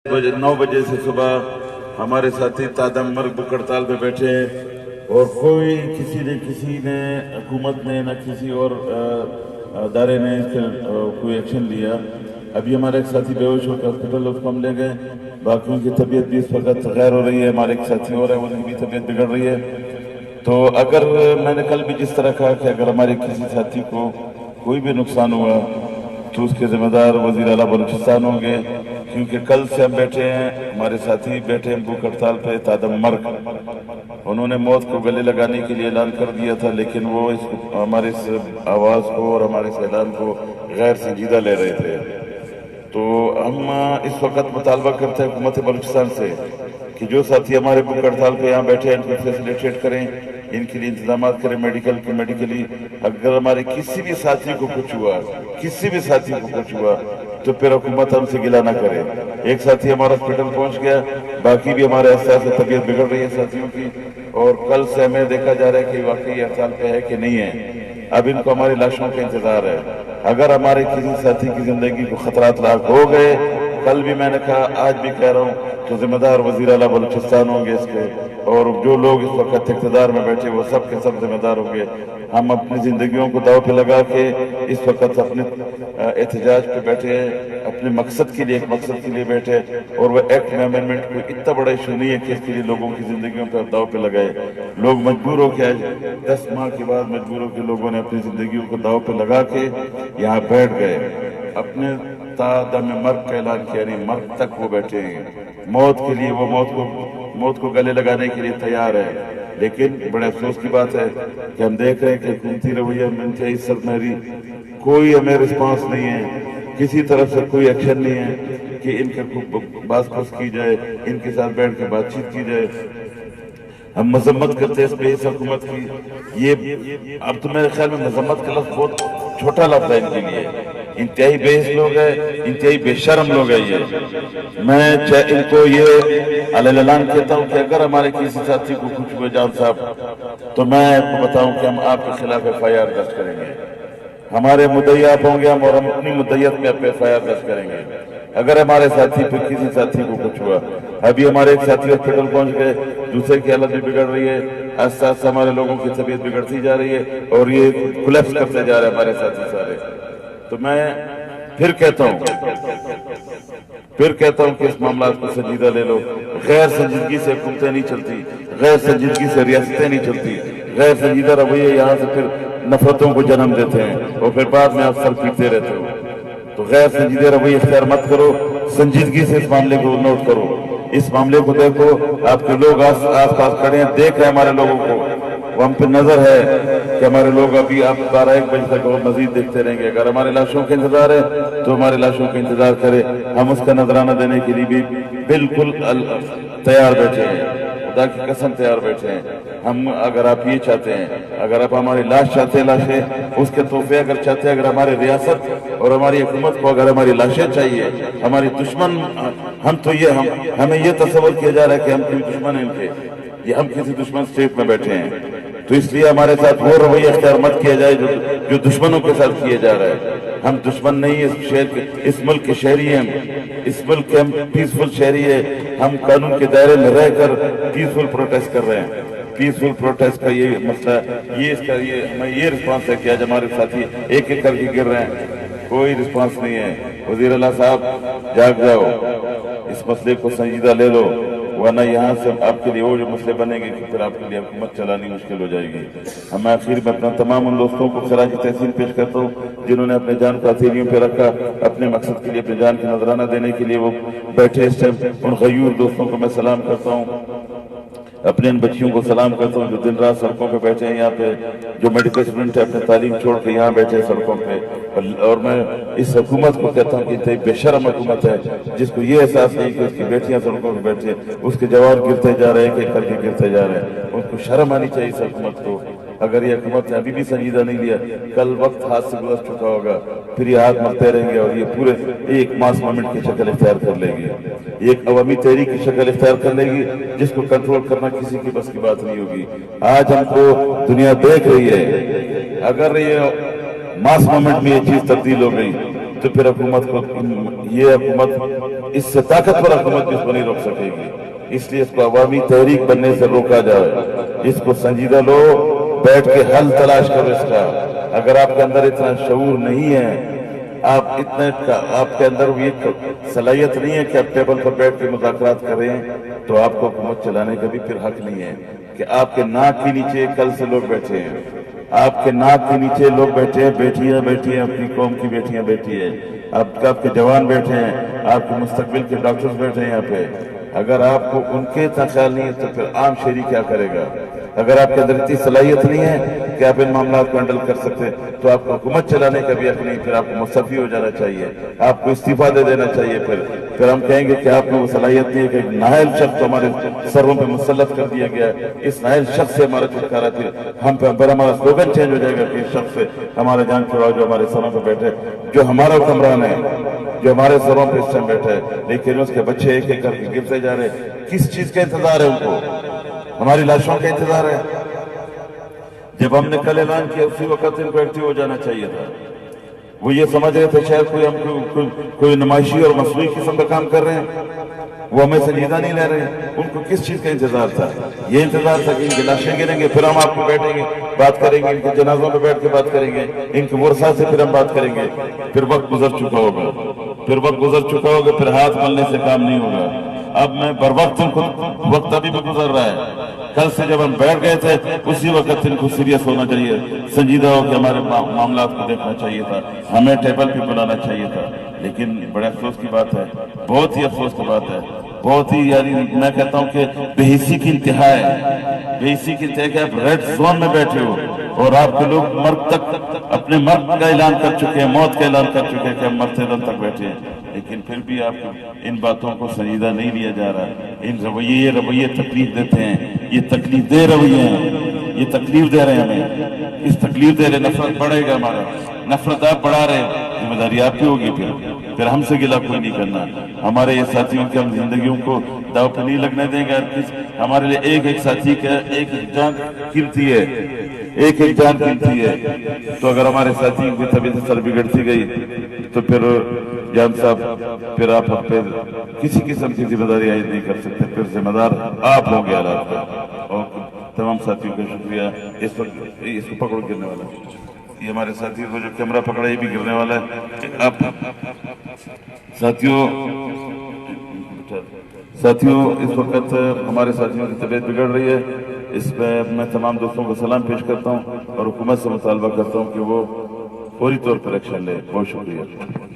9 बजे से सुबह हमारे साथी तादम मर्ग भूख हड़ताल पे बैठे हैं और किसी ने हुकूमत ने न किसी और अदारे ने इस पर कोई एक्शन लिया। अभी हमारे एक साथी बेहोश होकर हॉस्पिटल उसको हम ले गए। बाकियों की तबीयत भी इस वक्त गैर हो रही है। हमारे एक साथी और है उनकी भी तबीयत बिगड़ रही है। तो अगर मैंने कल भी जिस तरह कहा कि अगर हमारे किसी साथी को कोई भी नुकसान हुआ तो उसके जिम्मेदार वजीर आला बलूचिस्तान होंगे, क्योंकि कल से हम बैठे हैं, हमारे साथी बैठे हैं भूख हड़ताल पे। तादम मर्ग उन्होंने मौत को गले लगाने के लिए ऐलान कर दिया था, लेकिन वो हमारे इस आवाज़ को और हमारे इस ऐलान को गैर संजीदा ले रहे थे। तो हम इस वक्त मुतालबा करते हैं हुकूमत बलूचिस्तान से कि जो साथी हमारे भूख हड़ताल पे यहाँ बैठे हैं इनको फैसिलिटेट करें, इनके लिए इंतजाम करें मेडिकली। अगर हमारे किसी भी साथी को कुछ हुआ तो फिर हुकूमत हमसे गिला ना करे। एक साथी हमारा हॉस्पिटल पहुंच गया, बाकी भी हमारे एहसास से तबीयत बिगड़ रही है साथियों की, और कल से हमें देखा जा रहा है कि वाकई हड़ताल पे है कि नहीं है। अब इनको हमारी लाशों का इंतजार है। अगर हमारे किसी साथी की जिंदगी को खतरात लाक हो गए, कल भी मैंने कहा, आज भी कह रहा हूँ, तो जिम्मेदार वजीर आला बलूचिस्तान होंगे इसके, और जो लोग इस वक्त इक़्तिदार में बैठे वो सब के सब जिम्मेदार होंगे। हम अपनी जिंदगियों को दाव पे लगा के इस वक्त अपने एहतजाज पे बैठे हैं, अपने मकसद के लिए बैठे हैं। और वह एक्ट में अमेंडमेंट कोई इतना बड़ा इशू नहीं है कि इसके लिए लोगों की जिंदगियों पर दाव पे लगाए। लोग मजबूर हो के आज 10 माह के बाद मजबूर हो के लोगों ने अपनी जिंदगियों को दाव पे लगा के यहाँ बैठ गए। अपने तादम मर्ग का ऐलान किया, नहीं मर्ग तक वो बैठे हैं। मौत के लिए वो मौत को गले लगाने के लिए तैयार है। लेकिन बड़े अफसोस की बात है कि हम देख रहे हैं कि हुकूमती रवैया में इंतहाई सरमहरी, कोई हमें रिस्पांस नहीं है, किसी तरफ से कोई एक्शन नहीं है कि इनके बात की जाए, इनके साथ बैठ के बातचीत की जाए। हम मजम्मत करते हैं इस बेइस हुकूमत की। ये अब तो मेरे ख्याल में मजम्मत का लफ्ज़ बहुत छोटा लफ्ज़ है इनके लिए। इंतहाई बेइस लोग हैं, इंतहाई बेशर्म लोग हैं ये। मैं इनको ये अलग कहता हूँ कि अगर हमारे किसी साथी को कुछ हुआ जान साहब, तो मैं आपको बताऊं कि हम आपके खिलाफ FIR दर्ज करेंगे। हमारे मुद्दई आप होंगे, हम और हम अपनी मुद्दईयत में आप FIR दर्ज करेंगे अगर हमारे साथी पे किसी साथी को कुछ हुआ। अभी हमारे एक साथी हॉस्पिटल पहुंच गए, दूसरे की हालत भी बिगड़ रही है। आस्ते आस्ते हमारे लोगों की तबीयत बिगड़ती जा रही है और ये कोलैप्स करते जा रहे हैं हमारे साथी सारे। तो मैं फिर कहता हूं कि इस मामला को संजीदा ले लो। गैर संजीदगी से हुकूमतें नहीं चलती, गैर संजीदगी से रियासतें नहीं चलती। गैर संजीदा रवैये यहाँ से फिर नफरतों को जन्म देते हैं और फिर बाद में आप सर पीटते रहते हो। तो गैर संजीदा रवैये इख्तियार मत करो, संजीदगी से इस मामले को नोट करो। इस मामले को देखो, आपके लोग आस पास खड़े हैं, देख रहे हैं हमारे लोगों को, वो हम पे नजर है कि हमारे लोग अभी आप 12-1 बजे तक और मजीद देखते रहेंगे। अगर हमारे लाशों का इंतजार है तो हमारे लाशों का इंतजार करें, हम उसका नजराना देने के लिए भी बिल्कुल तैयार बैठे हैं, खुदा की कसम तैयार बैठे हैं। हम अगर आप ये चाहते हैं, अगर आप हमारी लाश चाहते हैं, लाशें उसके तोहफे अगर चाहते हैं, अगर हमारी रियासत और हमारी हुकूमत को अगर हमारी लाशें चाहिए, हमारी दुश्मन हमें ये तस्वर किया जा रहा है कि हम कोई दुश्मन है इनके, ये हम किसी दुश्मन स्टेट में बैठे हैं। तो इसलिए हमारे साथ वो रवैया इख्तियार मत किया जाए जो दुश्मनों के साथ किया जा रहा है। हम दुश्मन नहीं है इस मुल्क के शहरी हैं, इस मुल्क के हम पीसफुल शहरी है। हम कानून के दायरे में रहकर पीसफुल प्रोटेस्ट कर रहे हैं। पीसफुल प्रोटेस्ट का ये मसला, हमें ये रिस्पांस है कि आज हमारे साथी एक एक करके गिर रहे हैं, कोई रिस्पांस नहीं है। वजीर आला साहब जाग जाओ, इस मसले को संजीदा ले लो, वरना यहाँ से आपके लिए वो जो मसले बनेंगे कि फिर आपके लिए हुकूमत चलानी मुश्किल हो जाएगी। हम आखिर में अपना तमाम उन दोस्तों को खराज तहसीन पेश करता हूँ जिन्होंने अपने जान को हथेलियों पे रखा, अपने मकसद के लिए अपनी जान की नजराना देने के लिए वो बैठे। इस टाइम उन गयूर दोस्तों को मैं सलाम करता हूँ, अपने इन बच्चियों को सलाम करता हूँ जो दिन रात सड़कों पे बैठे हैं यहाँ पे, जो मेडिकल स्टूडेंट है अपने तालीम छोड़ के यहाँ बैठे हैं सड़कों पे। और मैं इस हुकूमत को कहता हूँ कि बेशर्म हुकूमत है जिसको ये एहसास नहीं कि उसकी बेटियां सड़कों पे बैठे, उसके जवान गिरते जा रहे हैं, एक करके गिरते जा रहे हैं। उनको शर्म आनी चाहिए इस हुकूमत को। अगर ये हुकूमत ने अभी भी संजीदा नहीं लिया, कल वक्त हाथ से गुजर चुका होगा, फिर ये हाथ मलते रहेंगे और ये पूरे एक मास मूवमेंट की शक्ल इख्तियार कर लेगी, एक अवामी तहरीक की शक्ल इख्तियार कर लेगी जिसको कंट्रोल करना किसी की बस की बात नहीं होगी। आज हमको दुनिया देख रही है, अगर ये मास मूवमेंट में ये चीज तब्दील हो गई تو پھر حکومت کو یہ حکومت اس سے طاقتور حکومت بھی اس کو نہیں روک سکے گی. اس لیے اس کو عوامی تحریک بننے سے روکا جائے. اس کو سنجیدہ لو, بیٹھ کے حل تلاش کرو اس کا. اگر آپ کے اندر اتنا شعور نہیں ہے, آپ کے اندر یہ صلاحیت نہیں ہے کہ آپ ٹیبل پر بیٹھ کے مذاکرات کریں, تو آپ کو حکومت چلانے کا بھی پھر حق نہیں ہے. کہ آپ کے ناک کے نیچے کل سے لوگ بیٹھے ہیں, آپ کے ناک کے نیچے لوگ بیٹھے ہیں, بیٹیاں بیٹھی ہیں, اپنی قوم کی بیٹیاں بیٹھی ہیں, آپ کے جوان بیٹھے ہیں, آپ کے مستقبل کے ڈاکٹرز بیٹھے ہیں یہاں پہ. اگر آپ کو ان کے اتنا خیال نہیں ہے تو پھر عام شہری کیا کرے گا؟ اگر آپ کے اندر اتنی صلاحیت نہیں ہے کہ آپ ان معاملات کو ہینڈل کر سکتے, تو آپ کو حکومت چلانے کا بھی حق نہیں. پھر آپ کو مستعفی ہو جانا چاہیے, آپ کو استعفیٰ دے دینا چاہیے. پھر ہم کہیں گے کہ آپ کو وہ صلاحیت نہیں ہے کہ ایک نااہل شخص ہمارے سروں پہ مسلط کر دیا گیا, اس نااہل شخص سے ہمارا چھٹکارا تھا. ہمارا سلوگن چینج ہو جائے گا کہ اس شخص سے ہمارے جان چھڑاؤ جو ہمارے سروں پہ بیٹھے, جو ہمارا حکمران ہے, جو ہمارے سروں پہ اس ٹائم بیٹھا ہے, لیکن اس کے بچے ایک ایک کر کے گرتے جا رہے. کس چیز کا انتظار ہے ان کو؟ ہماری لاشوں کا انتظار ہے. جب ہم نے کل اعلان کیا اسی وقت ان کو ایکٹیو ہو جانا چاہیے تھا. وہ یہ سمجھ رہے تھے شاید کوئی نمائشی اور مصنوعی قسم کا کام کر رہے ہیں, وہ ہمیں سنجیدہ نہیں لے رہے. ان کو کس چیز کا انتظار تھا؟ یہ انتظار تھا کہ ان کی لاشیں گریں گے, پھر ہم آپ کو بیٹھیں گے بات کریں گے, ان کے جنازوں پہ بیٹھ کے بات کریں گے, ان کے ورثہ سے پھر ہم بات کریں گے. پھر وقت گزر چکا ہوگا, پھر ہاتھ ملنے سے کام نہیں ہوگا. اب میں بر وقت ان کو, وقت ابھی بھی گزر رہا ہے. کل سے جب ہم بیٹھ گئے تھے اسی وقت ان کو سیریس ہونا چاہیے, سنجیدہ ہو کے ہمارے معاملات کو دیکھنا چاہیے تھا, ہمیں ٹیبل پہ بلانا چاہیے تھا. لیکن بڑے افسوس کی بات ہے, بہت ہی افسوس کی بات ہے, بہت ہی, یعنی میں کہتا ہوں کہ بے حسی کی انتہا ہے. بے حسی کی انتہا کہ آپ ریڈ زون میں بیٹھے ہو اور آپ کے لوگ مرگ تک اپنے مرگ کا اعلان کر چکے ہیں, موت کا اعلان کر چکے ہیں کہ ہم مرتے دم تک بیٹھے ہیں. لیکن پھر بھی آپ ان باتوں کو سنجیدہ نہیں لیا جا رہا. یہ رویے تکلیف دیتے ہیں, یہ تکلیف دے رویے ہیں, یہ تکلیف دے رہے ہیں ہمیں, اس تکلیف دے رہے. نفرت بڑھے گا ہمارا, نفرت آپ بڑھا رہے, ذمہ داری آپ کی ہوگی. پھر ہم سے گلا کوئی نہیں کرنا. ہمارے یہ ساتھیوں کی ہم زندگیوں کو داؤ پہ نہیں لگنے دیں گے. ہمارے لیے ایک ایک ساتھی کا ایک جان قیمتی ہے, ایک ایک جان قیمتی ہے. تو اگر ہمارے ساتھی کی طبیعت سر بگڑتی گئی تو پھر جان صاحب, پھر آپ کسی قسم کی ذمہ داری عائد نہیں کر سکتے. پھر ذمہ دار آپ ہوں گے حالات کا. اور تمام ساتھیوں کا شکریہ. اس کو پکڑ گرنے والا, یہ ہمارے ساتھی کو جو کیمرہ پکڑا یہ بھی گرنے والا ہے. آپ ساتھیوں اس وقت ہمارے ساتھیوں کی طبیعت بگڑ رہی ہے. اس پہ میں تمام دوستوں کو سلام پیش کرتا ہوں اور حکومت سے مطالبہ کرتا ہوں کہ وہ فوری طور پر ایکشن لے. بہت شکریہ.